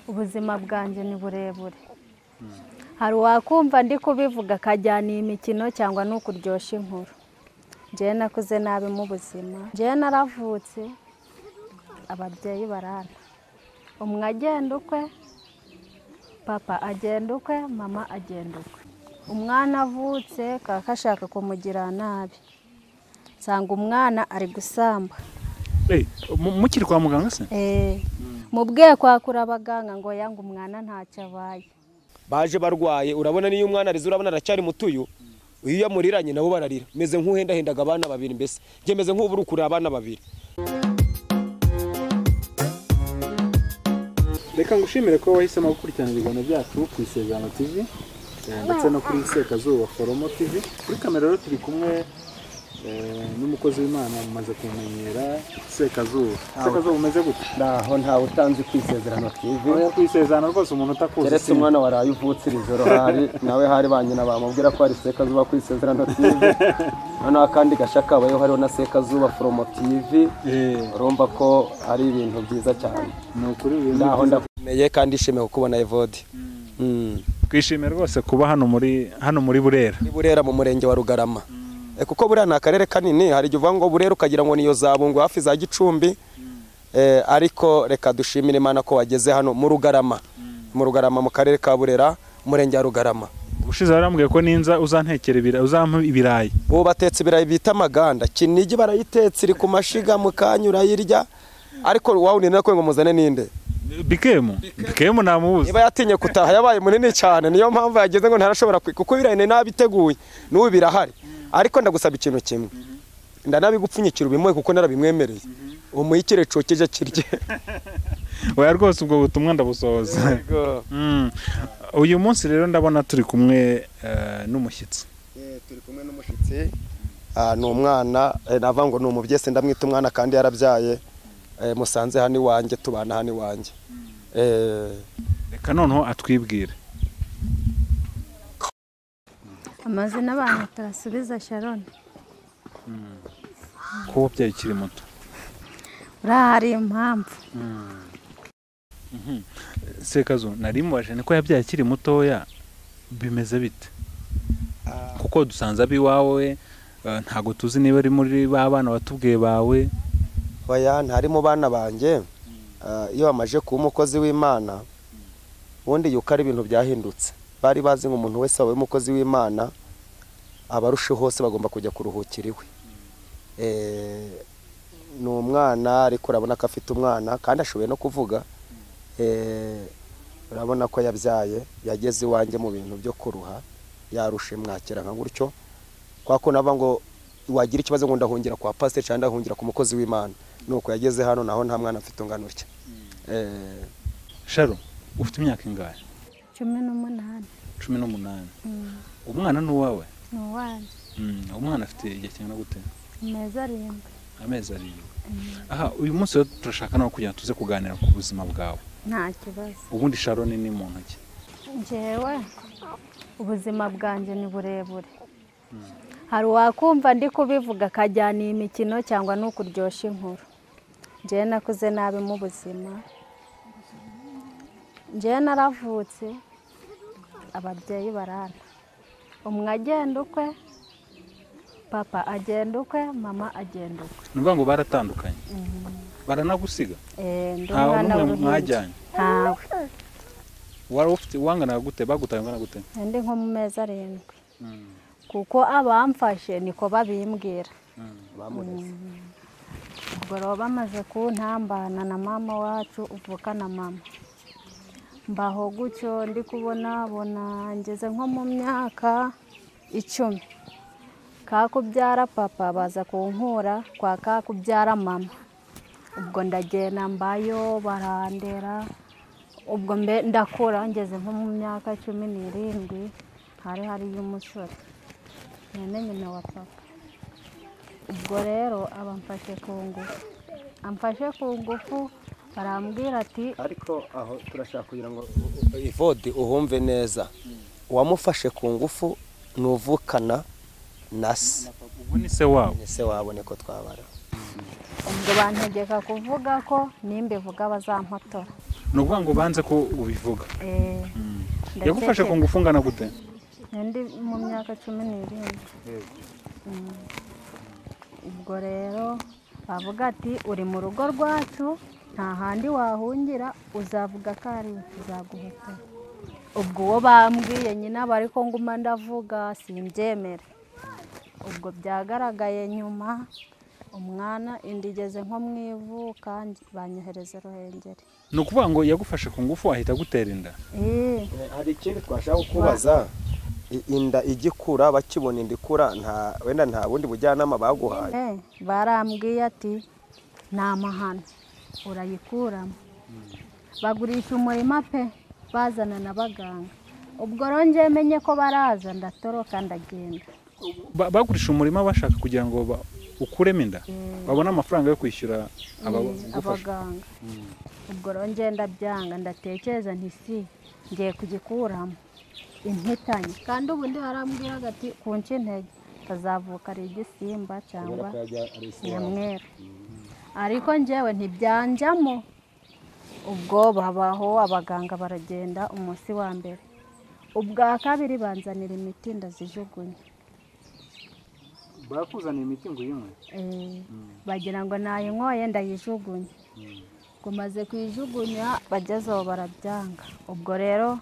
ubuzima bwanjye ni burebure. Hari uwakumva ndi kubivuga akajyana iyi mikino cyangwa ni ukuryoshya inkuru. Njyewe nakuze nabi mu buzima. Njyewe naravutse ababyeyi barana. Umwe agenda ukwe, papa agenda ukwe, mama agenda ukwe. Umwana avutse kaka ashaka kumugira nabi. Nsanga umwana ari gusamba. Mukiri kwa muganga se? Mubwiye kwakura abaganga ngo yanga umwana ntacyo abaye. Baje barwaye, urabona niyo umwana arize, urabona aracyari mutuyo. Iyo yamuriranye nabo bararira. Meze nk'uhendahendaga abana babiri mbese. Nge meze nk'uburukura abana babiri. Reka ngushimire ko wahisemo gukurikirana ibiganiro byacu ku ISEZERANO TV ndetse no kuri Sekazuba Foromo TV. Kuri kamera rero turi kumwe n'umukozi w'Imana mumaze kumenyera Sekazuba. Sekazuba umeze gute? Naho ntawe utanzi ku ISEZERANO TV. Oya ku ISEZERANO rwose umuntu utakuzi. Keretse umwana waraye uvutse ijoro hari nawe hari banyina bamubwira ko ari Sekazuba ku ISEZERANO TV. Noneho kandi gashaka abayo hariho na Sekazuba Foromo TV. Urumva ko ari ibintu byiza cyane. No kuri ibintu naho ndakomeye kandi ishimiye kukubona Evode. Twishimiye rwose kuba hano muri Burera. Ni Burera mu murenge wa Rugarama. Kuko Burera ni akarere kanini, hari igihe uvuga ngo Burera ukagira ngo niyo zabungu hafi za Gicumbi. Ariko reka dushimire Imana ko wageze hano mu Rugarama. Mu Rugarama mu karere ka Burera, umurenge wa Rugarama. Ubushize barambwiye ko ninza uzantekera uzampa ibirayi. Ubu batetse ibirayi bita amaganda. Kinigi barayitetse iri ku mashiga mu kanyura yirya. Ariko wawuni nako ngo muzane ninde? Bikemu namubuze. Niba yatinye kutaha yabaye munini cyane, niyo mpamvu yageze ngo ntarashobora kuko ibirayi nabiteguye. N'ubu birahari. Ariko ndagusaba ikintu kimwe. Ndanabigupfunyikira ubimwe kuko narabimwemereye. Umuyikire cokeje kirye. Oya rwose ubwo butumwa ndabusohoza. Uyu munsi rero ndabona turi kumwe n'umushyitsi. Turi kumwe n'umushyitsi. Ni umwana nava ngo ni umubyese ndamwita umwana kandi yarabyaye. Musanze hani wanjye tubana hani wanjye. Reka noneho atwibwire. Amazina abantu turasubiza Sharon. Ko wabyaye ukiri muto. Urahari impamvu. Sekazo nari mubaje niko yabyaye akiri mutoya bimeze bite? Kuko dusanze abiwawe ntago tuzi niba ari muri babana batubwiye bawe. Oya ntari mu bana banjye. Iyo bamaje kuba umukozi w'Imana ubundi yuko ari ibintu byahindutse. Bari bazi ngo umuntu wese wabaye umukozi w'Imana abarushe hose bagomba kujya kuruhukira iwe. Ni umwana ariko urabona ko afite umwana kandi ashoboye no kuvuga. Urabona ko yabyaye yageze iwanjye mu bintu byo kuruha yarushe mwakira nka gutyo. Kwa ko nava ngo wagira ikibazo ngo ndahungira kwa pastor cyangwa ndahungira ku mukozi w'Imana. Nuko yageze hano naho nta mwana afite unganurye. Sharo ufite imyaka ingahe? 18. 18. Umwana ni uwawe? Ni uwanjye. Umwana afite igihe kingana gute? Amezi 7. Aha uyu munsi turashaka no kugira tuze kuganira ku buzima bwawe. Nta kibazo. Ubundi Sharon ni muntu ki? Njyewe ubuzima bwanjye ni burebure. Hari uwakumva ndi kubivuga akajyana iyi mikino cyangwa ni ukuryoshya inkuru. Njyewe nakuze nabi mu buzima. Njyewe naravutse ababyeyi barana. Umwe agenda ukwe, papa agenda ukwe, mama agenda ukwe. Nuvuga ngo baratandukanye. Baranagusiga? Nta n'umwe mwajyanye. Ntawe. Wari ufite wangana gute bagutaye ngana gute? Ndi nko mu mezi 7. Kuko abamfashe niko babimbwira. Ubwo rero bamaze kuntambana na mama wacu uvuka na mama. Mbaho gutyo ndi kubona ngeze nko mu myaka 10. Kakubyara papa baza kunkura kwa kakubyara mama. Ubwo ndagenda mbayo barandera. Ubwo ndakura ngeze nko mu myaka 17 hari y'umusore. Nene nyina wa papa. Ubwo rero abamfashe kungufu. Amfashe kungufu barambwira ati ariko aho turashaka kugira ngo Evode uhumve neza. Wamufashe kungufu nuvukana nase. Ubu ni se wawe. Ni se wabone ko twabara. Ubwo bantegeka kuvuga ko nimbe vuga bazampotora. no kuvuga ngo banze ko ubivuga yagufashe kungufu ngana gute ndi mu myaka 17 ubwo rero bavuga ati uri mu rugo rwacu nta handi wahungira uzavuga ko ari tuzaguheta ubwo uwo bambwiye nyina bari ko nguma ndavuga simbyemera ubwo byagaragaye nyuma umwana indigeze nko mwivu kandi banyohereza ruhengeri no kuvuga ngo yagufashe kungufu ahita gutera inda hari ikindi twashaka kubaza inda igikura bakibona indikura wenda nta bundi bujyanama baguhaye barambwiye ati nta mahano urayikuramo bagurisha umurima pe bazana n'abaganga ubwo ronje menye ko baraza ndatoroka ndagenda bagurisha umurima bashaka kugira ngo ukuremo inda babona amafaranga yo kwishyura abaganga ubwo ronje ndabyanga ndatekereza nti si ngiye kugikuramo intitanye kandi ubundi harambwira ati kunca intege kazavuka ari igisimba cyangwa nyamwera ariko njyewe ntibyanjamo ubwo babaho abaganga baragenda umunsi wa mbere ubwa kabiri banzanira imiti ndazijugunya bakuzanira imiti ngo uyinywe bagira ngo nayinyoye ndayijugunya kumaze kuyijugunya bagezeho barabyanga ubwo rero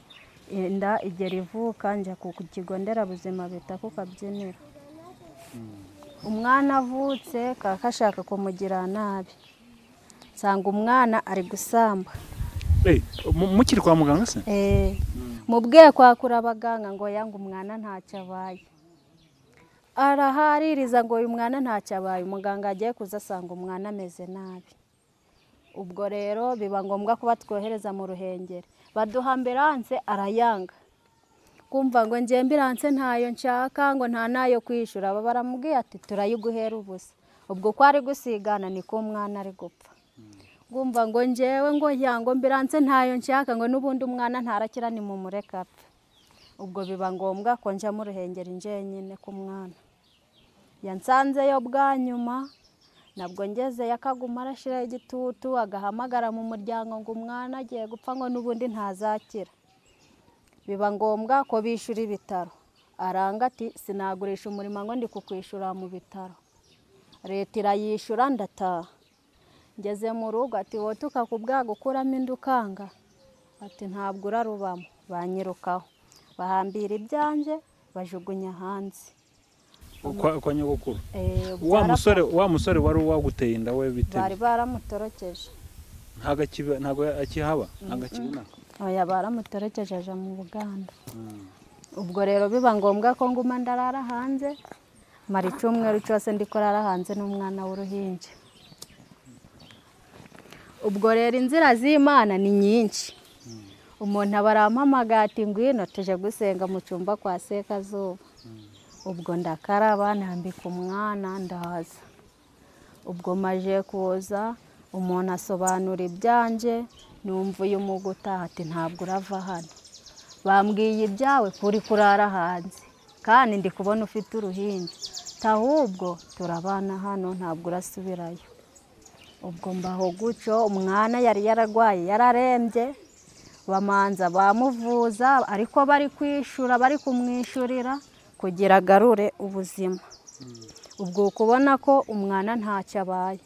inda igera ivuka njya ku kigo nderabuzima bita ku Kabyiniro umwana avutse kakashaka kumugira nabi nsanga umwana ari gusamba mukiri kwa muganga se mubwiye kwakura abaganga ngo yanga umwana ntacyo abaye arahaririza ngo uyu mwana ntacyo abaye umuganga agiye kuza asanga umwana ameze nabi ubwo rero biba ngombwa ko batwohereza mu ruhengeri baduha ambulance arayanga kumva ngo ngiye ambulance ntayo nshaka ngo nta nayo kwishura baramubwiye ati turayiguhera ubusa ubwo ko ari gusigana niko umwana ari gupfa ngumva ngo njewe ngo yango ambulance ntayo nshaka ngo nubundi umwana ntarakira ni mu mureka apfe ubwo biba ngombwa ko nja mu ruhengeri nje nyine ku mwana yansanzeyo bwa nyuma nabwo ngeze yakaguma arashira igitutu agahamagara mu muryango ngo umwana agiye gupfa ngo nubundi ntazakira biba ngombwa ko bishura ibitaro aranga ati sinagurisha umurima ngo ndi kukwishura mu bitaro leta irayishura ndataha ngeze mu rugo ati wowe tukakubwa gukuramo indukanga ati ntabwo urarubamo banyirukaho bahambira ibyanje bajugunya hanze kwa nyogokuru wa musore wari waguteye inda we bite bari baramutorokeje ntago akihaba agakibina oya baramutorokeje aja mu Buganda ubwo rero biba ngombwa ko nguma ndarara hanze mara icyumweru cyose ndikorara hanze n'umwana w'uruhinja ubwo rero inzira z'Imana ni nyinshi umuntu abarampamagara ati ngwino tuje gusenga mu cyumba kwa Sekazuba ubwo ndakaraba nambika umwana ndahaza ubwo maje kuza umuntu asobanura ibyanje numva uyu muguta ati ntabwo urava hano bambwiye ibyawe kuri kurara hanze kandi ndi kubona ufite uruhinja tahubwo turabana hano ntabwo urasubirayo ubwo mbaho gucyo umwana yari yaragwaye yararembye bamanza bamuvuza ariko bari kwishura bari kumwishurira kugira agarure ubuzima ubwo kubona ko umwana ntacyo abaye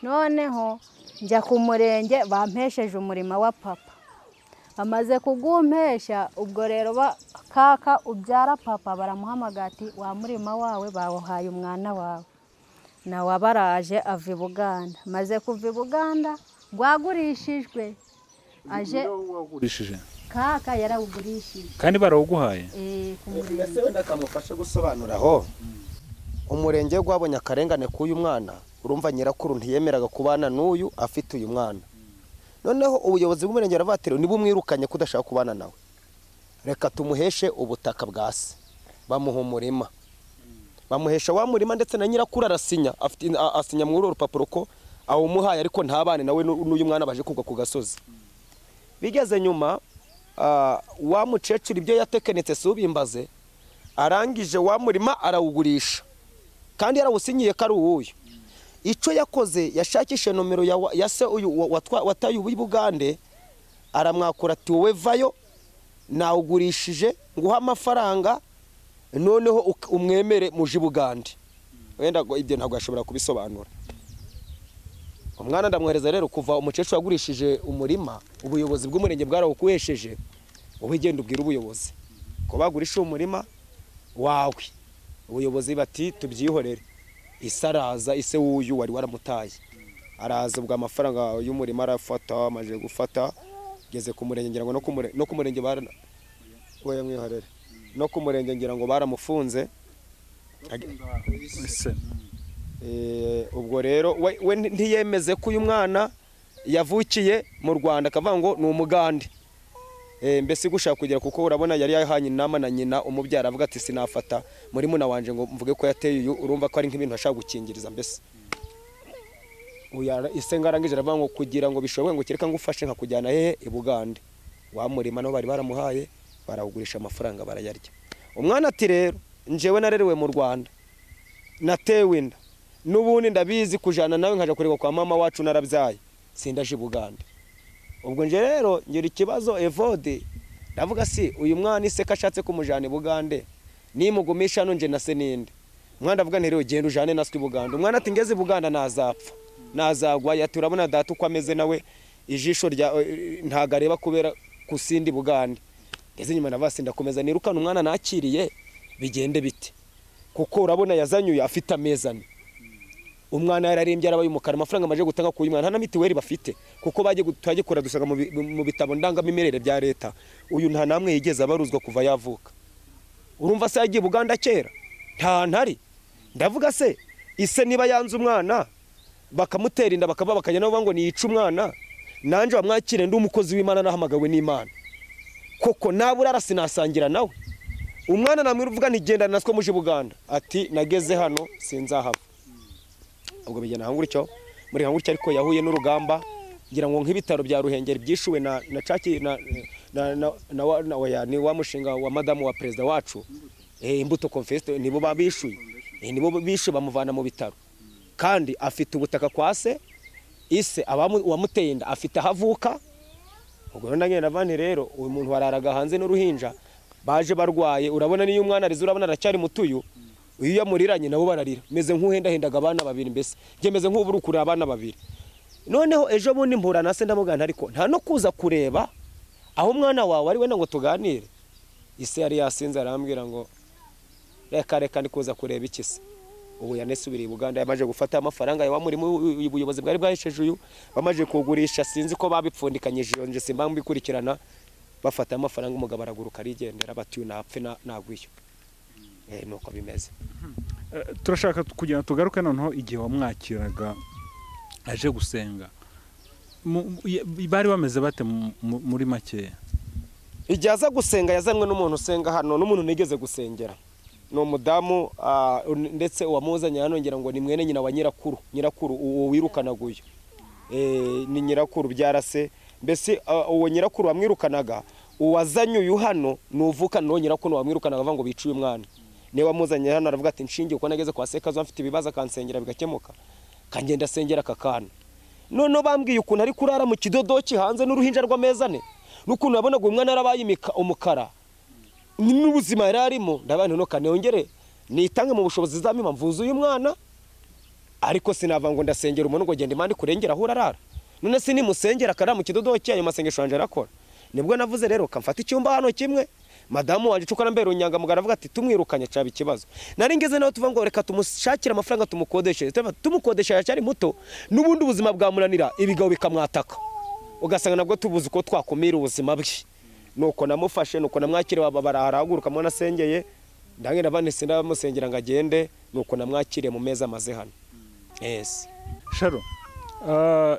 noneho njya ku murenge bampesheje umurima wa papa bamaze kugumpesha ubwo rero kaka ubyara papa baramuhamagara ati wa murima wawe bawuhaye umwana wawe nawe abaraje ava i Buganda maze kuva i Buganda rwagurishijwe aje kaka yarawugurishije kandi barawuguhaye ese wenda kamufashe gusobanuraho umurenge gwabonye akarengane k'uyu mwana urumva nyirakuru ntiyemeraga kubana n'uyu afite uyu mwana noneho ubuyobozi bw'umurenge aravatira niba umwirukanye kudashaka kubana nawe reka tumuheshe ubutaka bwa se bamuha umurima bamuhesha wa murima ndetse na nyirakuru arasinya asinya muri urupapuro ko awumuhaye ariko ntabane nawe n'uyu mwana baje kugwa ku gasozi bigeze nyuma wa mucecuru ibyo yatekenetse subimbaze arangije wa murima arawugurisha kandi yarawusinyiye ko ari uwuyu icyo yakoze yashakishe nomero ya se uyu wataye ubu Bugande aramwakura ati wowe vayo nawugurishije nguha amafaranga noneho umwemere muje Bugande. Wenda ibyo ntabwo ashobora kubisobanura. Umwana ndamwohereza rero kuva umukecuru yagurishije umurima, ubuyobozi bw'umurenge bwarawukuhesheje, wowe genda ubwira ubuyobozi ko bagurisha umurima wawe. Ubuyobozi bati tubyihorere. Isaraza ise wuyu wari waramutaye araza ubwa amafaranga y'umurima arafata, amaje gufata geze ku murenge ngira ngo no ku murenge bara we yamwiharere no ku murenge ngira ngo baramufunze. Ubwo rero we ntiyemeze ko uyu mwana yavukiye mu Rwanda akavuga ngo ni umugande. Mbese gushaka kugira kuko urabona yari yahanye inama na nyina umubyara avuga ati sinafata muri muna wanje ngo mvuge ko yateye uyu, urumva ko ari nk'ibintu ashaka gukingiriza. Mbese uya isenga arangije aravuga ngo kugira ngo bishoboke ngo kireka ngufashe nka kujyana hehe i Bugande. Wa murima no bari baramuhaye barawugurisha amafaranga barayarya. Umwana ati rero njewe narerewe mu Rwanda natewe inda n'ubundi ndabizi kujana nawe nkaja kureba kwa mama wacu narabyaye sindaje Bugande. Ubwo nje rero ngira ikibazo Evode ndavuga si uyu mwana ise kashatse kumujana Bugande nimugumisha nje na se ninde. Umwana avuga nti rero genda ujane naswe Bugande. Umwana ati ngeze Buganda nazapfa nazagwa yati urabona data uko ameze nawe ijisho rya ntagareba kubera kusindi Bugande. Ngeze nyuma navasi ndakomeza nirukana umwana nakiriye bigende bite kuko urabona yazanyuye afite amezane. Umwana yararimbye arabaye umukara amafaranga amaje gutanga ku mwana nta mitiweri bafite kuko baje gutagikora dusaga mu bitabo ndangamimerere bya leta. Uyu nta namwe yigeze abaruzwa kuva yavuka. Urumva se yagiye Buganda kera nta ntari. Ndavuga se ise niba yanze umwana bakamutera inda bakaba bakajya nabo ngo niyica umwana nanje bamwakire ndi umukozi w'Imana nahamagawe n'Imana koko nabura sinasangira nawe. Umwana namwe uvuga ntigenda naswe muje Buganda ati nageze hano sinzahava. Ubwo bijyana hanguricyo muri hanguricyo ariko yahuye n'urugamba ngira ngo nk'ibitaro bya Ruhengeri byishuwe na caki na ni wa mushinga wa madamu wa president wacu Imbuto Confest nibo babishuye nibo bishe bamuvana mu bitaro kandi afite ubutaka kwa se ise wamuteye inda afite havuka. Ubwo ndagenda bane rero uyu muntu wararaga hanze n'uruhinja baje barwaye. Urabona niyo umwana arizo urabona aracyari mutuyu uyu yamuriranye nabo bararira meze nk'uhendahendaga abana babiri. Mbese gemeze nk'uburukura abana babiri. Noneho ejo bundi mpura na se ndamugana ariko nta no kuza kureba aho umwana wawe ari wenda ngo tuganire. Ise yari yasinze arambwira ngo reka ndi kuza kureba ikisi. Ubu yanesubiriye Buganda yamaje gufata amafaranga yawa muri ubuyobozi bwari bwahesheje uyu bamaje kugurisha sinzi ko babipfundikanyije nje simba mbikurikirana bafata amafaranga umugabo araguruka arigendera batiyu napfe nagwiyo. Nuko bimeze. Turashaka kugira tugaruke noneho igihe wamwakiraga aje gusenga bari bameze bate muri make? Igihe aza gusenga yazanwe n'umuntu usenga hano n'umuntu nigeze gusengera no mudamu ndetse uwamuzanye hano ngira ngo ni mwene nyina wa nyirakuru uwo wirukanaguye ni nyirakuru byarase. Mbese uwo nyirakuru wamwirukanaga uwazanye uyu hano nuvuka no nyirakuru wamwirukanaga avuga ngo bicuye umwana ne wamuzanye hano aravuga ati nshingiye uko nageze kwa sekazo afite ibibazo akansengera bigakemuka kangenda sengera kakana. None bambwiye ukuntu ari kurara mu kidodoki hanze n'uruhinja rw'amezane n'ukuntu yabonaga umwana arabaye umukara n'ubuzima yararimo ndabana no kanongere nitange mu bushobozi zamima mvuze uyu mwana ariko sinava ngo ndasengera umuntu ngo genda imana kurengera aho urarara. None se ni musengera kara mu kidodoki ayo masengesho yanje arakora. Nibwo navuze rero kamfata icyumba hano kimwe madamu waje cukana mbere unyanga mugara avuga ati tumwirukanye caba ikibazo. Nari ngeze naho tuva ngo reka tumushakira amafaranga tumukodeshe tumukodesha yacyari muto n'ubundi ubuzima bwamunanira ibigabo bikamwataka ugasanga nabwo tubuze uko twakumira ubuzima bwe. Nuko namufashe nuko namwakire barahaguruka mwana sengeye ndangenda banese ndamusengera ngagende nuko namwakire mu meza maze hano. Yes Sharo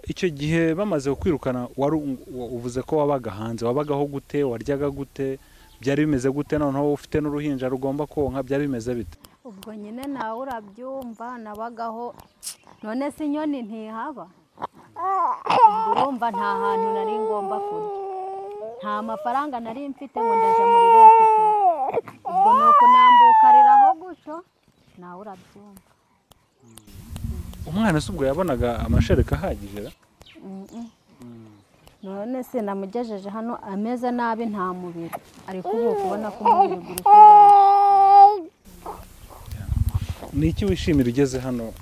icyo gihe bamaze kwirukana uvuze ko wabaga hanze wabagaho gute waryaga gute byari bimeze gute noneho ufite n'uruhinja rugomba konka byari bimeze bite? Ubwo nyine nawe urabyumva nabagaho none se inyoni ntihaba urumva nta hantu nari ngomba kurya nta mafaranga nari mfite ngo ndaje muri resitora. Ubwo nuko nambukariraho gutyo nawe urabyumva. Umwana subwo yabonaga amashereka ahagije none se namugejeje hano ameze nabi nta mubiri ariko ubu kubona ko umubiri guri kugaruka. Ni iki wishimira ugeze hano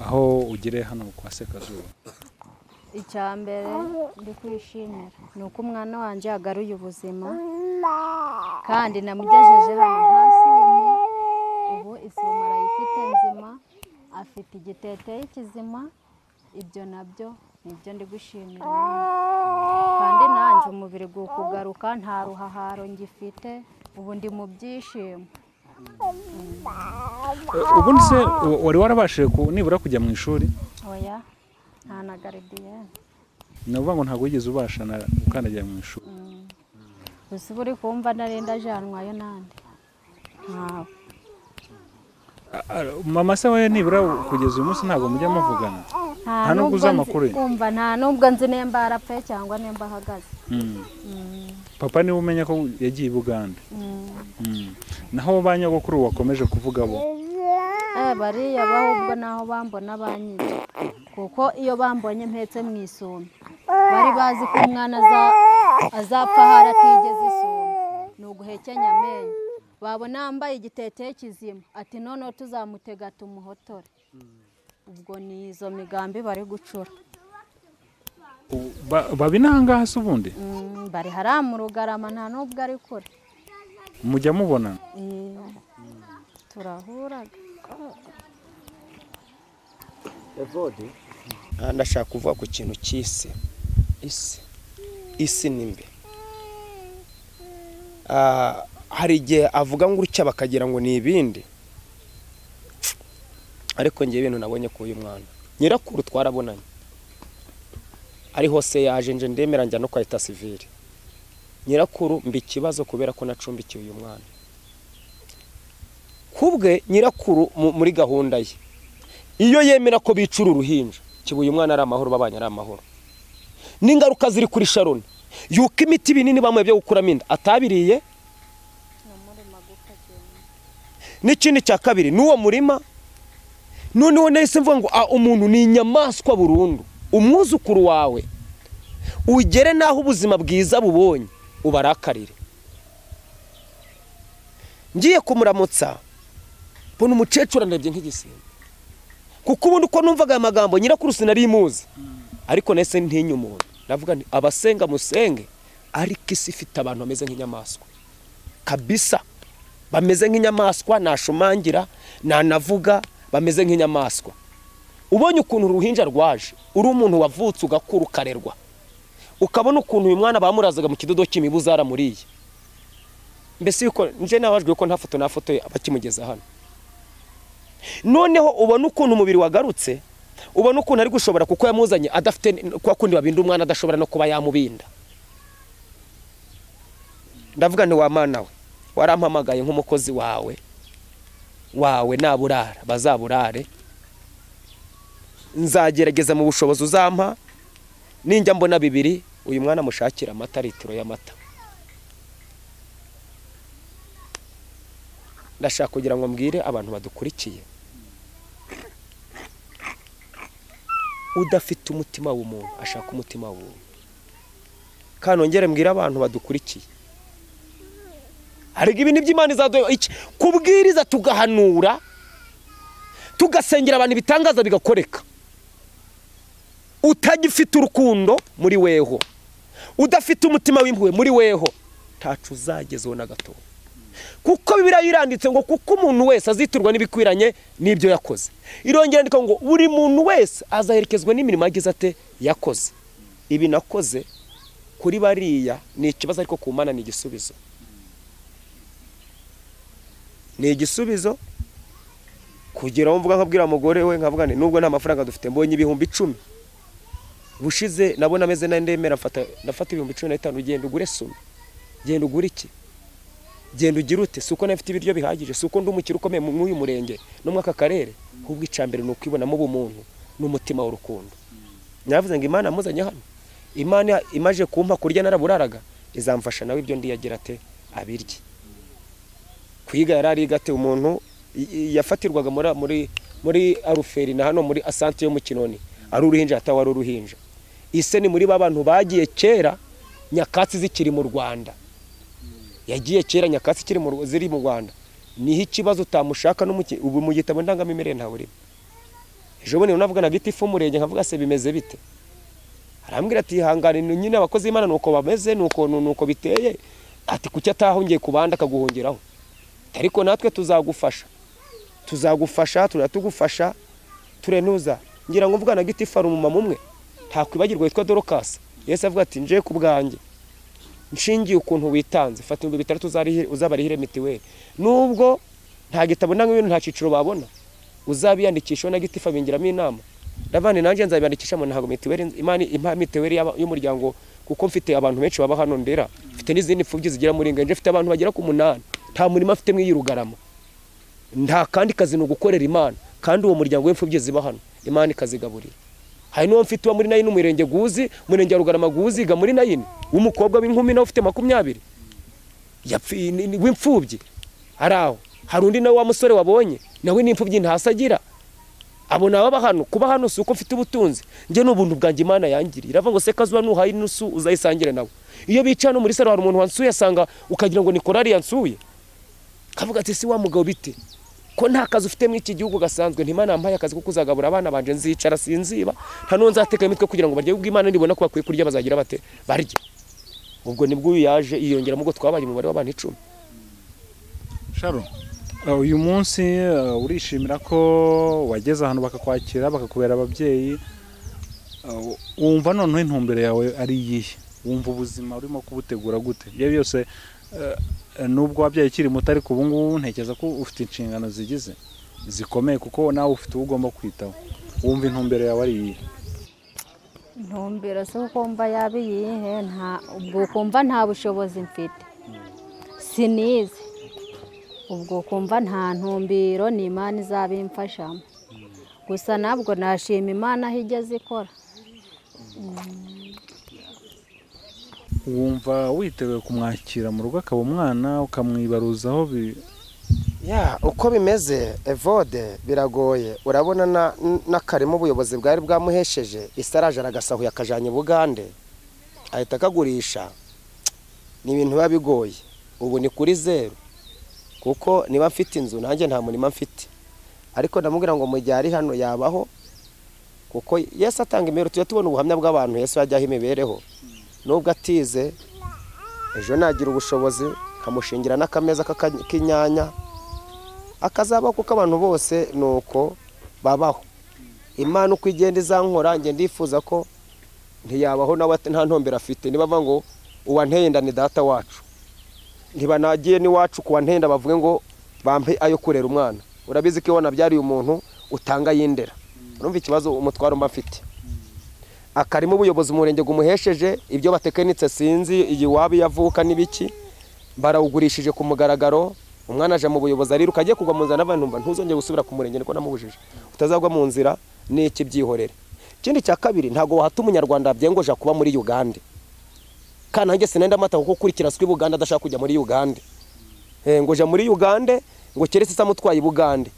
aho ugereye hano kwa Sekazuba? Icya mbere ndi kwishimira ni uko umwana wanjye yagaruye ubuzima kandi namugejeje hano nta sumu, ubu isumo arayifite nzima, afite igitekerezo kizima, ibyo nabyo nibyo ndi gushimira kandi nanjye umubiri gwo kugaruka nta ruhaharo ngifite, ubu ndi mu byishimo. Ubundi se wari warabashije nibura kujya mu ishuri? Oya, nta na garidiyene. Ni ukuvuga ngo ntabwo wigeze ubasha ukandagira mu ishuri? Gusa uba uri kumva narinda ajanwayo nande ntawe. Mama se we nibura kugeza uyu munsi ntabwo mujya muvugana? Nta nubwo uzi amakuru ye? Umva nta nubwo nzi nimba arapfuye cyangwa nimba ahagaze. Papa niwe umenya ko yagiye i Buganda? Naho ba nyogokuru wakomeje kuvuga bo? Bariya bahubwo naho bambona banyize, kuko iyo bambonye mpetse mu isumo bari bazi ko umwana azapfa haratigeze isumo, ni uguhekenya amenyo. Babona yambaye igitekerezo kizima ati noneho tuzamutega tumuhotore. Ubwo ni izo migambi bari gucura. Babi n'ahangaha se ubundi? Bari hariya mu Rugarama nta nubwo ari kure. Mujya mubona? Turahuraga. Evode ndashaka kuvuga ku kintu cy'isi. Isi ni mbi. Hari igihe avuga ngo urutya bakagira ngo ni ibindi, ariko ngiye ibintu nabonye ku uyu mwana nyirakuru twarabonanye ari hose yaje nje ndemera njya no kwa Etat Civil. Nyirakuru mbi ikibazo kubera ko nacumbikiye uyu mwana kubwe. Nyirakuru muri gahunda ye iyo yemera ko bicura uruhinja kibuye umwana ari amahoro, babanye ari amahoro. N'ingaruka ziri kuri Sharon yuko imiti binini bamwe byo gukuramo inda atabiriye. N'ikindi cya kabiri n'uwo murima noneho nahise mvuga ngo umuntu ni inyamaswa burundu. Umwuzukuru wawe ugere naho ubuzima bwiza bubonye ubarakarire. Ngiye kumuramutsa mbona umukecuru ndebye nk'igisimba, kuko ubundi uko numvaga amagambo nyirakuru sinari imuzi, ariko nese ntinya umuntu. Navuga nti abasenga musenge, ariko isi ifite abantu bameze nk'inyamaswa kabisa, bameze nk'inyamaswa. Nashumangira nanavuga bameze nk'inyamaswa. Ubonye ukuntu uruhinja rwaje, uri umuntu wavutse ugakura ukarerwa, ukabona ukuntu uyu mwana bamurazaga mu kidodo cy'imibu zaramuriye. Mbese yuko nje nabajwe ko nta foto nafotoye abakimugeza hano. Noneho ubona ukuntu umubiri wagarutse, ubona ukuntu ari gushobora kuko yamuzanye adafite kwa kundi babinda umwana adashobora no kuba yamubinda. Ndavuga ni wa mana we warampamagaye nk'umukozi wawe naburara bazaburare, nzagerageza mu bushobozi uzampa. Ninjya mbona bibiri uyu mwana mushakira amata, litiro y'amata. Ndashaka kugira ngo mbwire abantu badukurikiye, udafite umutima w'umuntu ashaka umutima w'umuntu. Kandi ongere mbwire abantu badukurikiye, hari ibintu by'Imana izaduha kubwiriza, tugahanura, tugasengera abantu ibitangaza bigakoreka. Utagifite urukundo muri weho, udafite umutima w'impuhwe muri weho, ntacu uzagezeho na gato. Kuko Bibiliya iranditse ngo kuko umuntu wese aziturwa n'ibikwiranye n'ibyo yakoze. Irongera ndika ngo buri muntu wese azaherekezwa n'imirimo yagize ate yakoze. Ibi nakoze kuri bariya ni ikibazo, ariko ku Mana ni igisubizo. Ni igisubizo kugira mvuga nkabwira umugore we nkavuga nubwo nta mafaranga dufite mbonye ibihumbi 10 bushize nabona ameze ndemera ndafata ibihumbi 15 ugenda ugure sume, genda ugure iki, genda ugira ute, suko nafite ibiryo bihagije, suko ndumukira ukomeye mu uyu murenge no mwaka karere. Ubwo icambere no kwibonamo ubumuntu n'umutima w'urukundo. Navuze ngo Imana muzanye hano, Imana imaje kumpa kurya naraburaraga, izamfasha nawe ibyo ndiyagira ate abirye. Kwiga yarari gate umuntu yafatirwaga muri aruferi na hano muri asante yo mu Kinoni, ari uruhinja atawa uruhinja. ise ni muri babantu bagiye kera nyakatsi zikiri mu Rwanda, yagiye kera nyakatsi ziri mu Rwanda. Niho ikibazo utamushaka ubu mu gitabo ndangamimerere nta buri. Ejo bundi navuga na gitifu umurenge nkavuga se bimeze bite, arambwira ati ihangane nyine abakozi b'Imana nuko bameze nuko biteye, ati kuki atahongeye kubanda akaguhongeraho, ariko natwe tuzagufasha turatugufasha turenuza. Ngira ngo mvuga na gitifu ari umumama umwe ntakwibagirwa witwa Dorokasi. Yesu avuga ati nje ku bwanjye nshingiye ukuntu witanze, fata 300 uzabarihire mitiweli. Nubwo nta gitabo ndangamimerere nta ciciro babona, uzabiyandikisha na gitifu abingiramo inama. Ndavane nanjye nzabiyandikisha mu ntago mitiweli, Imana impa mitiweli y'umuryango, kuko mfite abantu benshi baba hano Ndera, mfite n'izindi mfubyi zigira muri Inga, mfite abantu bagera ku 8. Nta murima afite mw'iyirugarama, nta kandi kazi no gukorera Imana, kandi uwo muryango w'imfubyi ziba hano Imana ikazigaburira. Hari n'uwo mfite wa muri Nayini umurenge Guzi, umurenge Rugarama Guzi ga muri Nayini, w'umukobwa w'inkumi nawe ufite 20 w'imfubyi araho. Hari undi nawe wa musore wabonye nawe n'imfubyi ntasagira. Abo naba hano kuba hano suko mfite ubutunzi, nje n'ubuntu bwanjye Imana yangiriye. Iravuga ngo se kazuba nuhaye nusu uzayisangire nawe. Iyo bicana muri saro hari umuntu wansuye asanga ukagira ngo ni korari yansuye, kavuga ati si wa mugabo bite ko nta kazi ufite mu iki gihugu gasanzwe, ntimana yampaye akazi ko kuzagabura abana banje, nzicara sinziba, nta nonzateka imitwe kugira ngo barye ubw'Imana, nibona ko bakwiye kurya bazagira bate barye. Ubwo nibwo yaje iyongera mugo twabaye umubare w'abantu 10. Sharo, uyu munsi urishimira ko wageze ahantu bakakwakira bakakubera ababyeyi, wumva noneho intumbere yawe ari iyihe? Wumva ubuzima urimo kubutegura gute? Yewe byose nubwo wabyaye kiri muto, ariko ubu ngubu ntekereza ko ufite inshingano zikomeye, kuko nawe ufite ugomba kwitaho. Wumva intumbere yawe ari iyihe? Intumbero so kumva yabiyihe, ubwo kumva nta bushobozi mfite, sinize, ubwo kumva nta ntumbiro, ni Imana izabimfashamo. Gusa nabwo nashima Imana aho igeze ikora. Wumva witeguye kumwakira mu rugo akaba umwana ukamwibaruzaho uko bimeze Evode biragoye. Urabona n'akarimo ubuyobozi bwari bwamuhesheje, isaraje aragasahuye akajanye Bugande ahita akagurisha. Ni ibintu biba bigoye. Ubu ni kuri 0, kuko niba mfite inzu nanjye nta murima mfite, ariko ndamubwira ngo mu gihe ari hano yabaho, kuko Yesu atanga imero. Tujya tubona ubuhamya bw'abantu Yesu yajyaho imibereho, nubwo atize ejo nagira ubushobozi kamushingira n'akameza k'inyanya akazaba, kuko abantu bose nuko babaho. Imana uko igenda izankora, nge ndifuza ko ntiyabaho nawe nta ntombera afite. Niba bavuga ngo uwanteye Inda ni data wacu, ntibanagiye ni wacu kuwantenda bavuge ngo bampe ayo kurera umwana. Urabizi ko wanabyariye umuntu utanga yindera. Urumva ikibazo umutwaro mba mfite. Akarimo ubuyobozi umurenge gumuhesheje, ibyo batekenitse sinzi iyi wabi yavuka n'ibiki, barawugurishije ku mugaragaro. Umwana aje mu buyobozi ariruka agiye kugwa mu nzira, n'abantu mba ntuzongeye gusubira ku murenge, niko namubujije, utazagwa mu nzira n'iki byihorere. Ikindi cya kabiri, ntago wahata umunyarwanda byengoja kuba muri Uganda, kana nanjye sinenda mata kuko kurikira swi Buganda adashaka kujya muri Uganda. Ngoja muri Uganda ngo keretse samutwaye Buganda,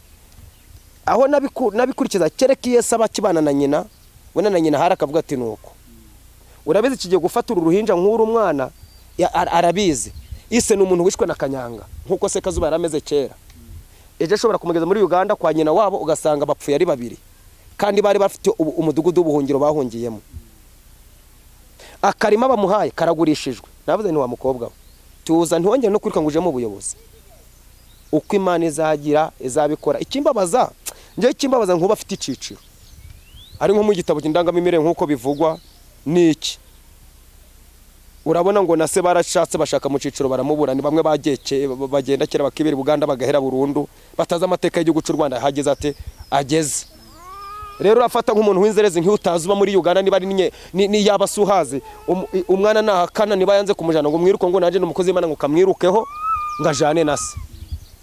aho nabikurikiza kereka Yesu abakibana na nyina, wena na nyina harakavuga ati nuko. Urabizi kigiye gufata uruhinja nk'uru umwana arabizi ise n'umuntu wishwe na kanyanga, nkuko se kazuba yarameze kera. Eje ashobora kumugeza muri Uganda kwa nyina wabo ugasanga bapfuye ari 2, kandi bari bafite umudugudu w'ubuhungiro bahungiyemo. Akarima bamuhaye karagurishijwe. Navuze ni wa mukobwa tuza ntiwongere no kwirika nguje mu buyobozi. Uko Imana izagira izabikora. Ikimbabaza nkuba afite iciciro, ari nko mu gitabo cy'indangamimerere nkuko bivugwa niki. Urabona ngo nase barashatse bashaka mu ciciro baramubura, ni bamwe bageke bagenda kera bakibira Buganda bagahera burundu bataza amateka y'igihugu cy'u Rwanda. Hageze ate ageze. Rero urafata nk'umuntu w'inzerezi nk'utazuba muri Uganda, niba ari ni yabasuhaze umwana nahakana, niba yanze kumujana ngo mwiruko ngo naje n'umukozi w'Imana ngo kamwirukeho ngajane nase.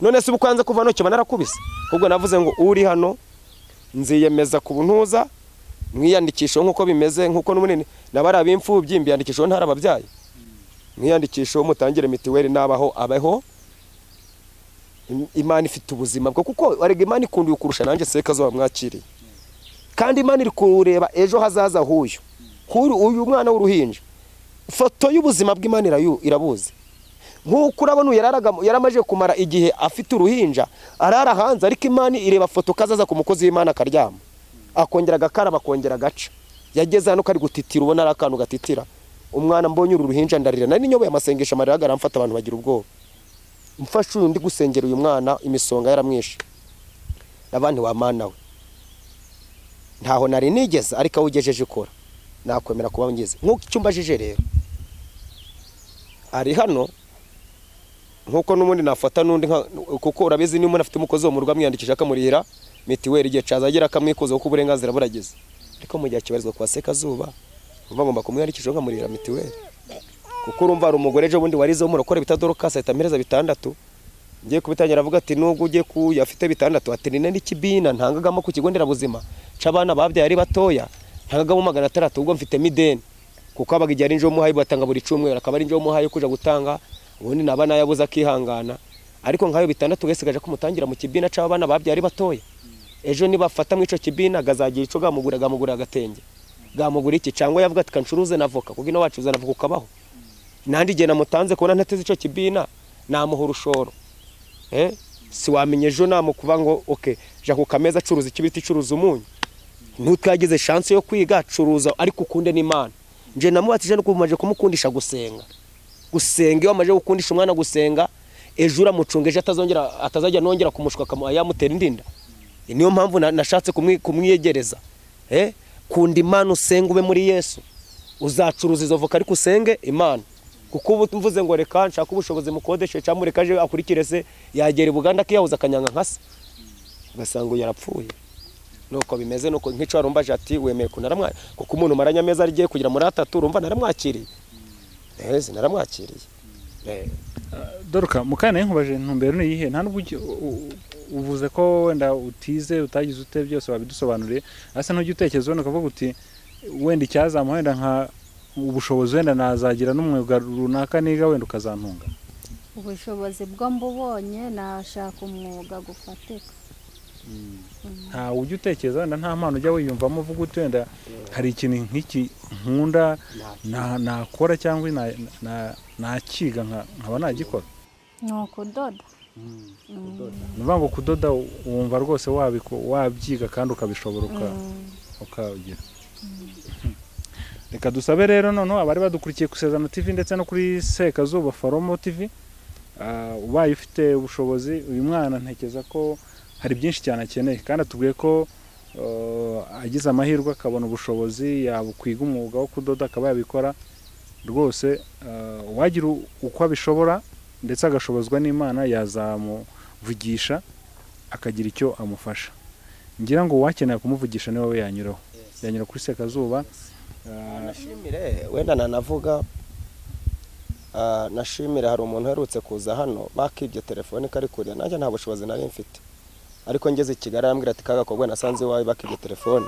None se ubukwanze kuva no kiba narakubise. Ubwo navuze ngo uri hano nziyemeza kubuntuza mwiyandikisho nkuko bimeze, nkuko n'umunini nabari abimfubyi mbiyandikisho ntarababyaye. Mwiyandikisho mutangire mitiweli nabaho abaho. Imana ifite ubuzima bwo, kuko arega Imana ikunduye kurusha nanjye se kazo bamwakiriye, kandi Imana iri kureba ejo hazaza huyo. uyu mwana w'uruhinja foto y'ubuzima bw'Imana irabuzi nk'uko urabona yaramaje kumara igihe afite uruhinja arara hanze ariko Imana ireba foto kazaza ku mukozi w'Imana akaryama akongera agakaraba akongera agaca yageze hano kari gutitira ubona ari akantu gatitira umwana mbonye uru ruhinja ndarira nari nyoboye amasengesho amarira agaramfata abantu bagira ubwoba mfashe undi gusengera uyu mwana imisonga yaramwishe abandi wa Mana we ntaho nari nigeze ariko awugejeje ikora nakwemera kuba ngeze nk'uko icyumba jije rero ari hano nkuko n'umundi nafata n'undi kuko urabizi niyo umuntu afite umukozi wo mu rugo amwiyandikisha akamurihira mitiweli igihe cazagira akamwikoza kuko uburenganzira burageze ariko mu gihe kibarizwa kwa Sekazuba umva ngomba kumwiyandikisha nkamurihira mitiweli kuko urumva ari umugore ejo bundi warize wo murakora bitadoroka sahita amereza 6 ngiye kubitangira avuga ati nubwo ugiye kuyafite 6 ati nine n'ikibina ntangagamo ku kigo nderabuzima c'abana babyaye ari batoya ntangagamo 600 ubwo mfite mideni kuko abaga igihe ari nje umuhaye batanga buri cyumweru akaba ari nje umuhaye kuja gutanga ubundi nabana yabuza akihangana ariko nkayo 6 wese gaje kumutangira mu kibina c'abana babyaye ari batoya ejo nibafata mu ico kibina gazagira ico gamugura agatenge gamugura iki cyangwa yavuga ati kancuruze navoka kuko ino wacuza navoka ukabaho nandi gihe namutanze kubona ntateze ico kibina namuhura ushoro si wamenye ejo namukuva ngo okay ja ku kameza curuza ikibiti curuza umunyu ntutwagize chance yo kwiga curuza ariko ukunde n'Imana nje namubatije no kumaje kumukundisha gusenga iyo amaje gukundisha umwana gusenga ejo uramucungeje atazajya nongera kumushwa yamutera indinda niyo mpamvu nashatse kumwiyegereza kunda Imana usenga ube muri Yesu uzacuruza izo voka ariko usenge Imana kuko ubu mvuze ngo reka nshaka ubushobozi mukodeshe cyangwa rekaje akurikire se yagera Buganda kiyahuza akanyanga nkase ugasanga yarapfuye nuko bimeze nuko nk'ico arumbaje ati wemeye kunaramwa kuko umuntu maranya meza arigiye kugira muri 3 urumva naramwakiriye naramwakiriye Doruka mukana nkubaje ntumbero ni yihe nta n'ubuki uvuze ko wenda utize utagize ute byose wabidusobanuriye asa n'ujye utekereza wenda ukavuga uti wenda icyazamu wenda nka ubushobozi wenda nazagira n'umwuga runaka niga wenda ukazantunga ubushobozi bwo mbubonye nashaka umwuga gufatika nta ujye utekereza wenda nta mpano ujya wiyumvamo uvuga uti wenda hari ikintu nk'iki nkunda nakora cyangwa nakiga nkaba nagikora ni ukudoda nuvuga ngo kudoda wumva rwose wabyiga kandi ukabishobora ukagira reka dusabe rero none abari badukurikiye ku ISEZERANO TV ndetse no kuri Sekazuba Foromo TV ubaye ufite ubushobozi uyu mwana ntekeza ko hari byinshi cyane akeneye kandi atubwiye ko agize amahirwe akabona ubushobozi yabukwiga umwuga wo kudoda akaba yabikora rwose wagira uko abishobora ndetse agashobozwa n'Imana yazamuvugisha akagira icyo amufasha ngira ngo wakeneye kumuvugisha niwe yanyuraho yanyura kuri Sekazuba nashimire wenda nanavuga nashimire hari umuntu herutse kuza hano bakibye telefone kari kure nanjye nta bushobozi nari mfite ariko ngeze Kigali arambwira ati kaga kogwe nasanze wawe bakibye telefone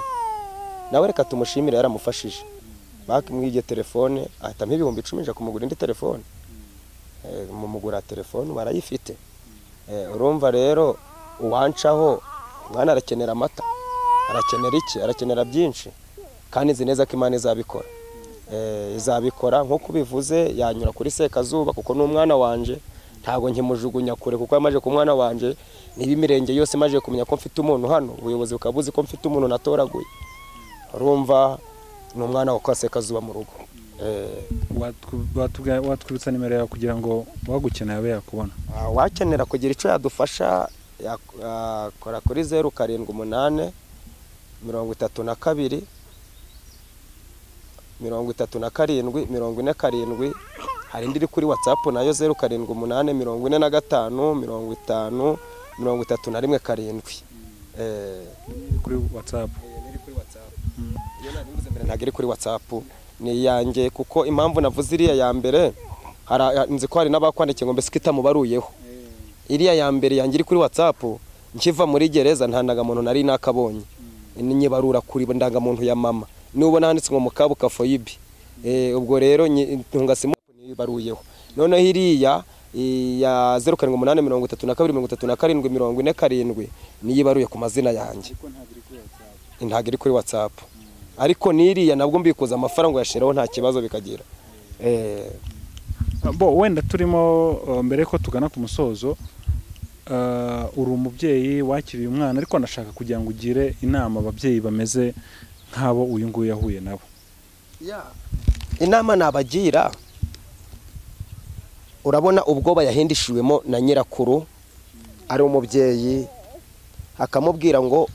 nawe reka tumushimire yaramufashije bakimwibye telefone ahita mp'ibihumbi 10 nje kumugura indi telefone mumugura telefone barayifite urumva rero uwancaho mwana arakenera amata arakenera iki arakenera byinshi kandi nzi neza ko Imana izabikora nko bivuze yanyura kuri Sekazuba kuko n'umwana wanje ntago nkimujugunya kure kuko yamaje ku mwana wanje nibimirenge yose maje kumenya ko mfite umuntu hano ubuyobozi bukabuzi ko mfite umuntu natoraguye urumva n'umwana wa Sekazuba mu rugo watwibutsa nimero yawe kugira ngo wagukeneye abe yakubona wakenera kugira icyo yadufasha yakora kuri 078 32 37 hari indi iri kuri WhatsApp nayo 078 45 50 31 kuri WhatsApp iyo nabivuze mbere ntago iri kuri WhatsApp ni yanjye kuko impamvu navuze iriya ya mbere nzi ko hari n'abakwandikiye ngo mbese kitamubaruyeho iriya ya mbere yanjye iri kuri WhatsApp nkiva muri gereza ntandaga muntu nari nakabonye nyibarura kuri ndangamuntu ya mama nubona handitse ngo mukabuka foyibi ubwo rero ntungasimu nibaruyeho none hiriya ya 07833237 niyibaruye ku mazina yanjye ntago iri kuri WhatsApp ariko niriya nabwo mbikuza amafaranga yashiraho nta kibazo bikagira. Bo wenda turimo mbere ko tugana ku musozo, uri umubyeyi wakiriye umwana, ariko nashaka kugira ngo ugire inama ababyeyi bameze nk'abo uyu nguyu yahuye nabo. Inama nabagira, urabona ubwoba yahindishiwemo na nyirakuru ari umubyeyi, akamubwira ngo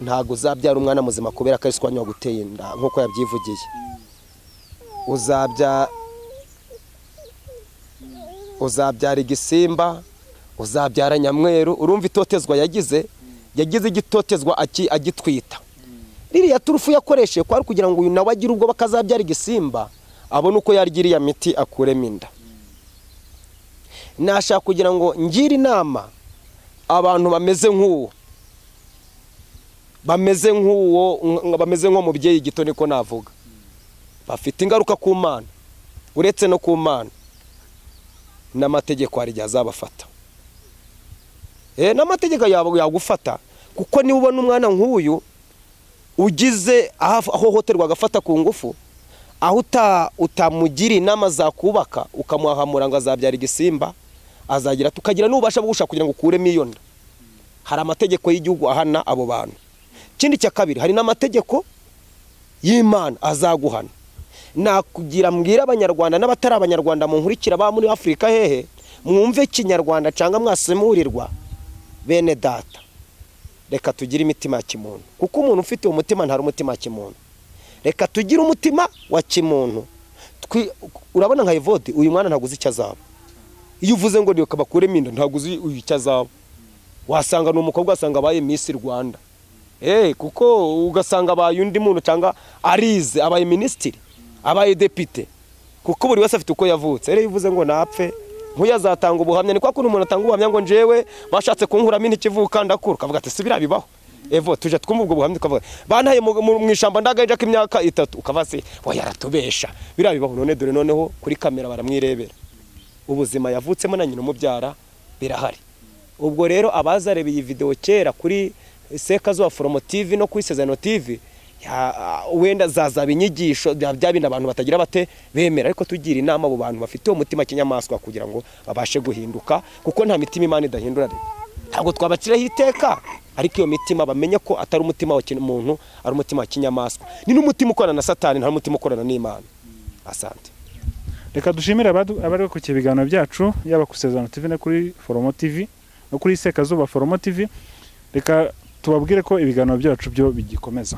ntago uzabyara umwana muzima kubera ko ariswanya guteye inda nkuko yabyivugiye. Uzabyara igisimba, uzabyara nyamweru. Urumva itotezwa yagize igitotezwa agitwita. Ririya turufu yakoresheje kwari kugira ngo uyu nawe agire ubwo bakazabyara igisimba, abone uko yarigiriye miti akuremo inda. Nashaka kugira ngo ngire inama abantu bameze nko mubyeyi gito, niko navuga, bafite ingaruka ku mana, uretse no ku mana n'amategeko hari igihe azabafata. N'amategeko yagufata, kuko niba ubona umwana nk'uyu ugize ahohoterwa agafata ku ngufu, aho utamugira inama zakubaka, ukamuhamura ngo azabyara igisimba, azagira tukagira n'ubasha bwo gushaka kugira ngo ukuremo iyo nda. Hari amategeko y'igihugu ahana abo bantu. Ikindi cya kabiri, hari n'amategeko y'Imana azaguhana. Nakugira mbwira abanyarwanda n'abatari abanyarwanda mu nkurikira ba muri Afrika hehe, mwumve kinyarwanda cyangwa mwasemurirwa bene data. Reka tugire imitima ya kimuntu, kuko umuntu ufite umutima ntari umutima wa kimuntu. Reka tugire umutima wa kimuntu. Urabona nka Evode, uyu mwana ntaguzi icyo azaba. Iyo uvuze ngo ndiyo kabakuremo inda ntaguzi icyo azaba. Wasanga n'umukobwa asanga abaye Miss Rwanda. Kuko ugasanga abaye undi muntu cyangwa arize abaye ministeri, abaye depite, kuko buri wese afite uko yavutse. Rero ivuze ngo napfe nkuyazatanga ubuhamya, ni kwa kuno umuntu atanga ubuhamya ngo njewe bashatse kunkuramo n'ikivuka ndakuru, kavuga ati sibira bibaho. Evo tuje twumva ubwo buhamya, tukavuga bantaye mu ishamba ndagaje ko imyaka 3, ukavase yaratubesha birabibaho. None dore noneho kuri kamera baramwirebera ubuzima yavutsemo na nyina umubyara birahari. Ubwo rero abazareba iyi video kera kuri Sekazuba Forum TV no kuri ISEZERANO TV, wenda zazaba inyigisho byabinda abantu batagira bate bemera, ariko tugira inama abo bantu bafite umutima kinyamaswa kugira ngo babashe guhinduka, kuko nta mitima Imana idahindura. Ntabwo twabaciraho iteka, ariko iyo mitima bamenye ko atari umutima wa umuntu, ari umutima wa kinyamaswa. Ni n'umutima ukorana na Satani, nta umutima ukorana n'Imana. Asante. Reka dushimira abari ku kibiganiro byacu, yaba ku ISEZERANO TV no kuri Forum TV no kuri Sekazuba Forum TV. Reka tubabwire ko ibiganiro byacu byo bigikomeza.